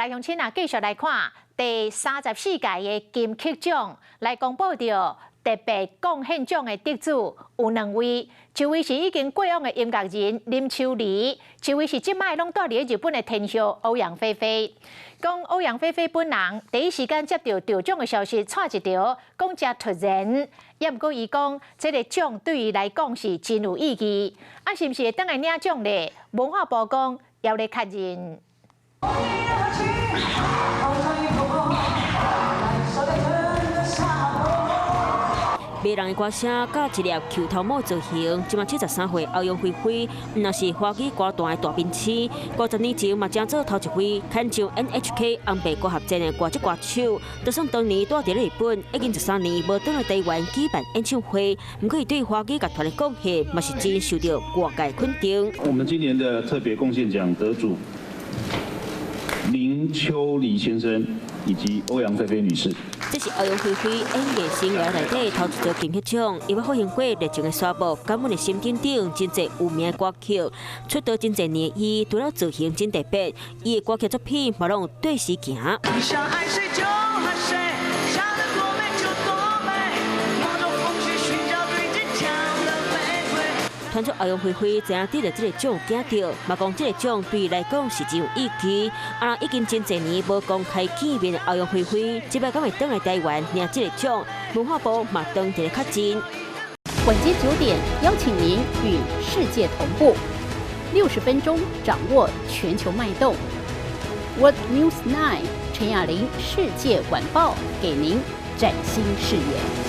来乡亲啊，继续来看第34届的金曲奖，来公布着特别贡献奖的得主有2位，一位是已经过往的音乐人林秋离，一位是即摆拢住伫日本的天后欧阳菲菲。讲欧阳菲菲本人第一时间接到得奖的消息，带一条讲真突然。也毋过伊讲，这个奖对伊来讲是真有意义。啊，是毋是会当来领奖咧？文化部讲要来确认。 迷人的歌声，甲一粒球头帽造型，即马73岁欧阳菲菲，毋若是华语歌坛的大明星，50年前嘛，正做头一回牵上 NHK 红白歌合战的歌姬歌手。就算当年住伫日本，已经13年无倒来台湾举办演唱会，毋过伊对华语乐团的贡献，嘛是真受到外界肯定。我们今年的特别贡献奖得主林秋离先生以及欧阳菲菲女士。 这是欧阳菲菲演艺生涯内底头一座金曲奖，伊要发现过热情的沙漠，感恩的心顶顶真侪有名的歌曲，出道真侪年，伊除了造型真特别，伊的歌曲作品嘛拢有对时行。 传出欧阳菲菲知影得了这个奖惊到，嘛讲这个奖对伊来讲是真有意义。啊，已经真侪年无公开见面的欧阳菲菲，即摆敢会登来台湾领这个奖，文化部嘛当地确认。晚间9点，邀请您与世界同步，60分钟掌握全球脉动。What News 9，陈雅玲世界晚报给您崭新视野。